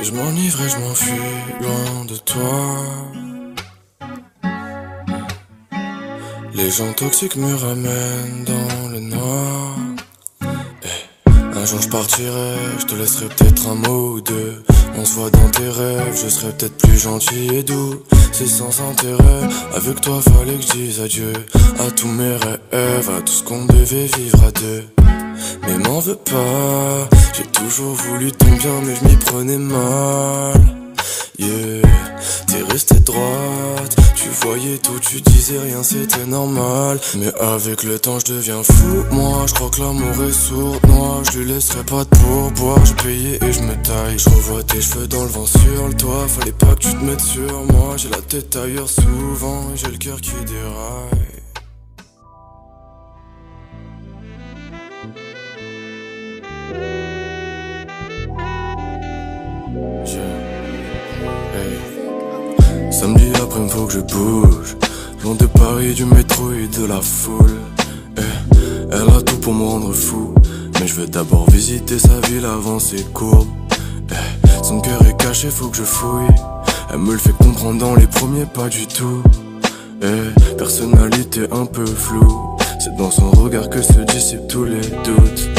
Je m'enivre et je m'enfuis loin de toi. Les gens toxiques me ramènent dans le noir. Un jour je partirai, je te laisserai peut-être un mot ou deux. On se voit dans tes rêves, je serai peut-être plus gentil et doux. C'est sans intérêt, avec toi fallait que je dise adieu à tous mes rêves, à tout ce qu'on devait vivre à deux. Mais m'en veux pas, j'ai toujours voulu ton bien mais je m'y prenais mal. Yeah, t'es restée droite, tu voyais tout, tu disais rien, c'était normal. Mais avec le temps je deviens fou, moi je crois que l'amour est sournois. Je lui laisserai pas de pourboire, je payais et je me taille. Je revois tes cheveux dans le vent sur le toit, fallait pas que tu te mettes sur moi. J'ai la tête ailleurs souvent et j'ai le cœur qui déraille. Samedi après, faut que je bouge, loin de Paris, du métro et de la foule. Elle a tout pour me rendre fou, mais je veux d'abord visiter sa ville avant ses courbes. Son cœur est caché, faut que je fouille. Elle me le fait comprendre dans les premiers pas du tout. Personnalité un peu floue, c'est dans son regard que se dissipent tous les doutes.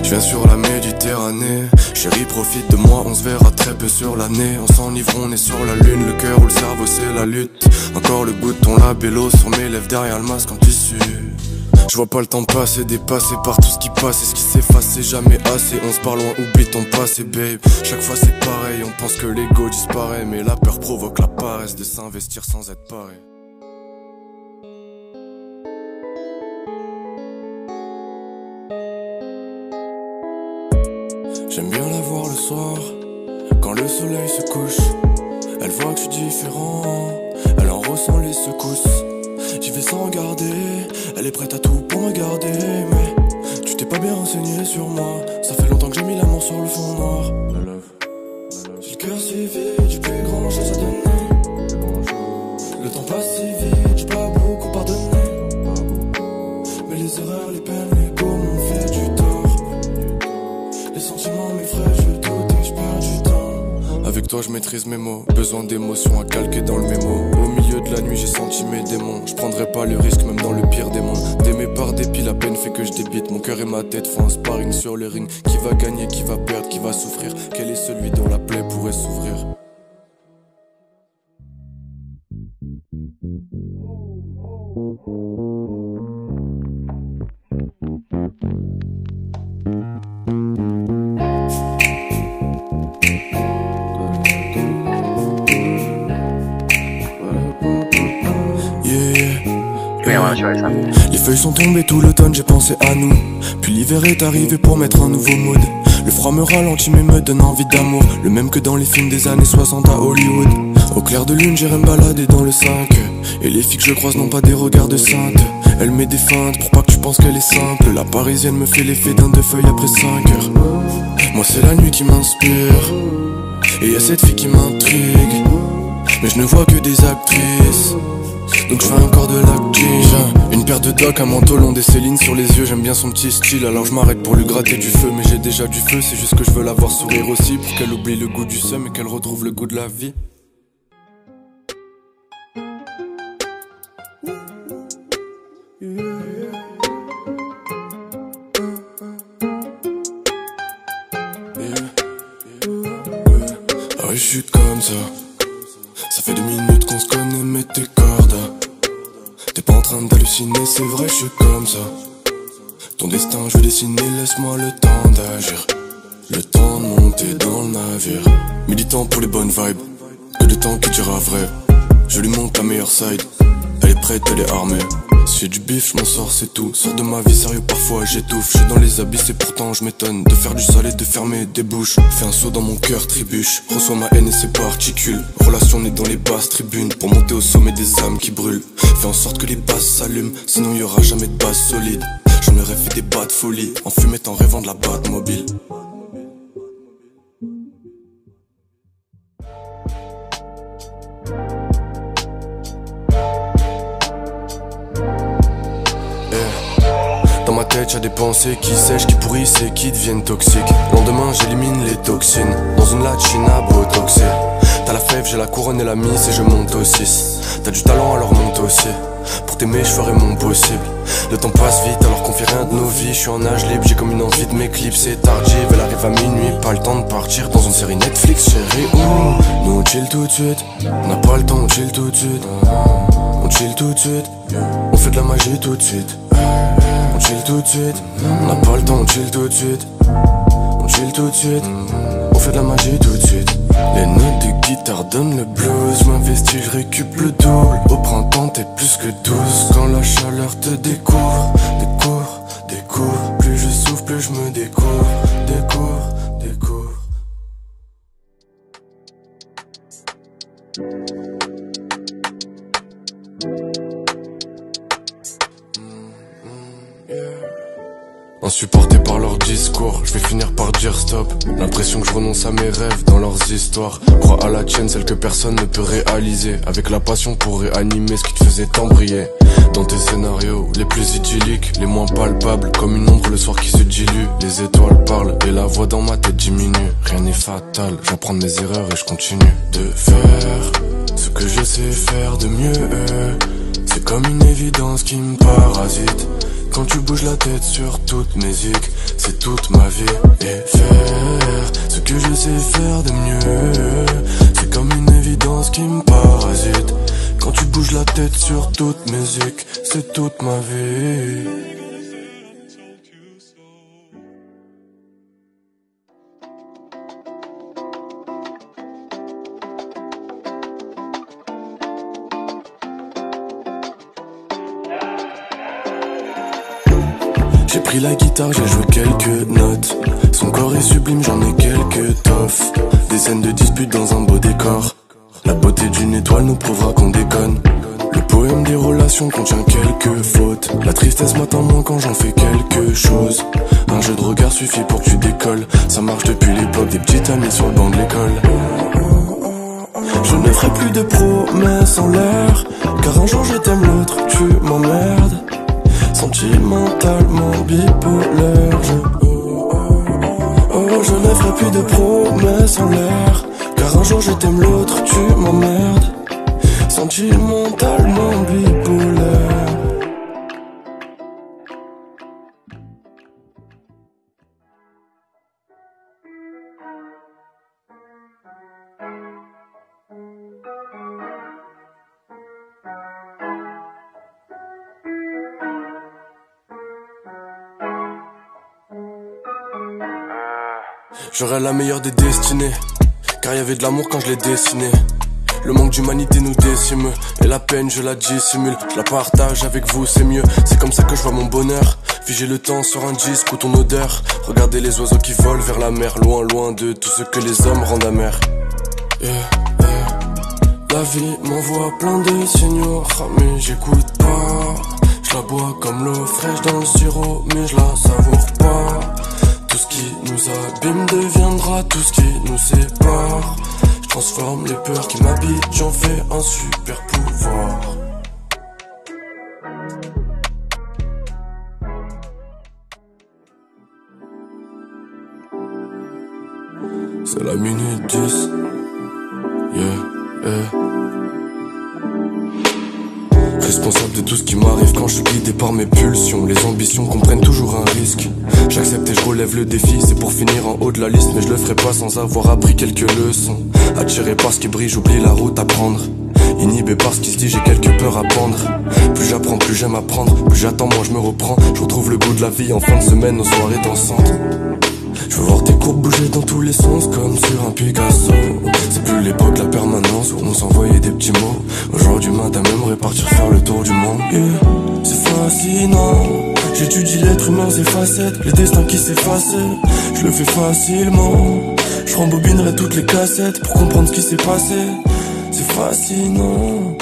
Je viens sur la Méditerranée, chérie profite de moi, on se verra très peu sur l'année. On s'enivre, on est sur la lune, le cœur ou le cerveau c'est la lutte. Encore le goût de ton labello sur mes lèvres derrière le masque en tissu. Je vois pas le temps passer, dépassé par tout ce qui passe et ce qui s'efface, c'est jamais assez. On se parle loin, oublie ton passé babe. Chaque fois c'est pareil, on pense que l'ego disparaît, mais la peur provoque la paresse de s'investir sans être paré. J'aime bien la voir le soir, quand le soleil se couche. Elle voit que je suis différent, elle en ressent les secousses. J'y vais sans regarder, elle est prête à tout pour me garder. Mais tu t'es pas bien renseigné sur moi, ça fait longtemps que j'ai mis l'amour sur le fond noir. J'ai le cœur si vide, j'ai plus grand chose à donner. Le temps passe si vite, j'ai pas beaucoup pardonné. Mais les erreurs, les peines, les go m'ont fait du tort. Les sentiments m'effraient, je doute et je perds du temps. Avec toi je maîtrise mes mots, besoin d'émotions à calquer dans le mémo. Au milieu de la nuit j'ai senti mes démons, je prendrai pas le risque même dans le pire des mondes. D'aimer par dépit, la peine fait que je débite. Mon cœur et ma tête font un sparring sur le ring. Qui va gagner, qui va perdre, qui va souffrir? Quel est celui dont la plaie pourrait s'ouvrir? Les feuilles sont tombées tout l'automne, j'ai pensé à nous. Puis l'hiver est arrivé pour mettre un nouveau mood. Le froid me ralentit mais me donne envie d'amour, le même que dans les films des années 60 à Hollywood. Au clair de lune j'irai me balader dans le 5. Et les filles que je croise n'ont pas des regards de sainte. Elle met des feintes pour pas que tu penses qu'elle est simple. La parisienne me fait l'effet d'un deux feuilles après 5 heures. Moi c'est la nuit qui m'inspire, et y'a cette fille qui m'intrigue. Mais je ne vois que des actrices, donc je fais encore de l'acting. Une paire de docks, un manteau long, des Céline sur les yeux. J'aime bien son petit style, alors je m'arrête pour lui gratter du feu. Mais j'ai déjà du feu, c'est juste que je veux la voir sourire aussi, pour qu'elle oublie le goût du seum et qu'elle retrouve le goût de la vie. Ah ouais, je suis comme ça. Ça fait 2 minutes qu'on se connaît, mais t'es corda. T'es pas en train d'halluciner, c'est vrai, je suis comme ça. Ton destin, je vais dessiner, laisse-moi le temps d'agir. Le temps de monter dans le navire. Militant pour les bonnes vibes, que le temps qui dira vrai. Je lui montre la meilleure side, elle est prête, elle est armée. Si j'ai du bif, je m'en sors, c'est tout. Sors de ma vie, sérieux, parfois j'étouffe. Je suis dans les abysses et pourtant je m'étonne de faire du sale et de fermer des bouches. Fais un saut dans mon cœur, trébuche. Reçois ma haine et ses particules. Relation née dans les basses tribunes, pour monter au sommet des âmes qui brûlent. Fais en sorte que les basses s'allument, sinon y aura jamais de base solide. J'en aurais fait des bas de folie, en fumette en rêvant de la batte mobile. tête, y'a des pensées qui sèchent, qui pourrissent et qui deviennent toxiques. Lendemain j'élimine les toxines, dans une latchine à botoxer. T'as la fève, j'ai la couronne et la mise et je monte au 6. T'as du talent alors monte aussi. Pour t'aimer je ferai mon possible. Le temps passe vite alors qu'on fait rien de nos vies. Je suis en âge libre, j'ai comme une envie de m'éclipser. Tardive, elle arrive à minuit, pas le temps de partir dans une série Netflix, chérie. Nous on chill tout de suite, on n'a pas le temps, on chill tout de suite. On chill tout de suite, on fait de la magie tout de suite. On chill tout de suite, on n'a pas le temps, on chill tout de suite. On chill tout de suite, on fait de la magie tout de suite. Les notes de guitare donnent le blues, je m'investis, je récup le double. Au printemps t'es plus que douce, quand la chaleur te découvre. Découvre, plus je souffle, plus je me découvre. Découvre. Insupporté par leur discours, je vais finir par dire stop. L'impression que je renonce à mes rêves dans leurs histoires. Crois à la tienne, celle que personne ne peut réaliser. Avec la passion pour réanimer ce qui te faisait tant briller. Dans tes scénarios les plus idylliques, les moins palpables, comme une ombre le soir qui se dilue. Les étoiles parlent et la voix dans ma tête diminue. Rien n'est fatal, j'apprends de mes erreurs et je continue de faire ce que je sais faire de mieux. C'est comme une évidence qui me parasite. Quand tu bouges la tête sur toute musique, c'est toute ma vie. Et faire ce que je sais faire de mieux, c'est comme une évidence qui me parasite. Quand tu bouges la tête sur toute musique, c'est toute ma vie. J'ai pris la guitare, j'ai joué quelques notes. Son corps est sublime, j'en ai quelques toffes. Des scènes de dispute dans un beau décor. La beauté d'une étoile nous prouvera qu'on déconne. Le poème des relations contient quelques fautes. La tristesse m'atteint moins quand j'en fais quelque chose. Un jeu de regard suffit pour que tu décolles. Ça marche depuis l'époque des petites amies sur le banc de l'école. Je ne ferai plus de promesses en l'air, car un jour je t'aime, l'autre tu m'emmerdes. Sentimentalement bipolaire, je ne ferai plus de promesses en l'air, car un jour je t'aime, l'autre tu m'emmerdes. Sentimentalement bipolaire. J'aurais la meilleure des destinées, car y avait de l'amour quand je l'ai dessiné. Le manque d'humanité nous décime, et la peine je la dissimule. Je la partage avec vous, c'est mieux, c'est comme ça que je vois mon bonheur. Figer le temps sur un disque ou ton odeur. Regardez les oiseaux qui volent vers la mer, loin, loin de tout ce que les hommes rendent amer. La vie m'envoie plein de signaux, mais j'écoute pas. Je la bois comme l'eau fraîche dans le sirop, mais je la savoure pas. Tout ce qui nous abîme deviendra tout ce qui nous sépare. Je transforme les peurs qui m'habitent, j'en fais un super pouvoir. C'est la minute 10. Responsable de tout ce qui m'arrive quand je suis guidé par mes pulsions. Les ambitions comprennent toujours un risque. J'accepte et je relève le défi, c'est pour finir en haut de la liste. Mais je le ferai pas sans avoir appris quelques leçons. Attiré par ce qui brille, j'oublie la route à prendre. Inhibé par ce qui se dit, j'ai quelques peurs à prendre. Plus j'apprends, plus j'aime apprendre. Plus j'attends, moins je me reprends. Je retrouve le goût de la vie en fin de semaine aux soirées dansantes. Je veux voir tes courbes bouger dans tous les sens comme sur un Picasso. C'est plus l'époque, la permanence où on s'envoyait des petits mots. Aujourd'hui madame aimerait partir faire le tour du monde. C'est fascinant, j'étudie l'être humain, ses facettes, les destins qui s'effacent. Je le fais facilement, je rembobinerai toutes les cassettes pour comprendre ce qui s'est passé. C'est fascinant.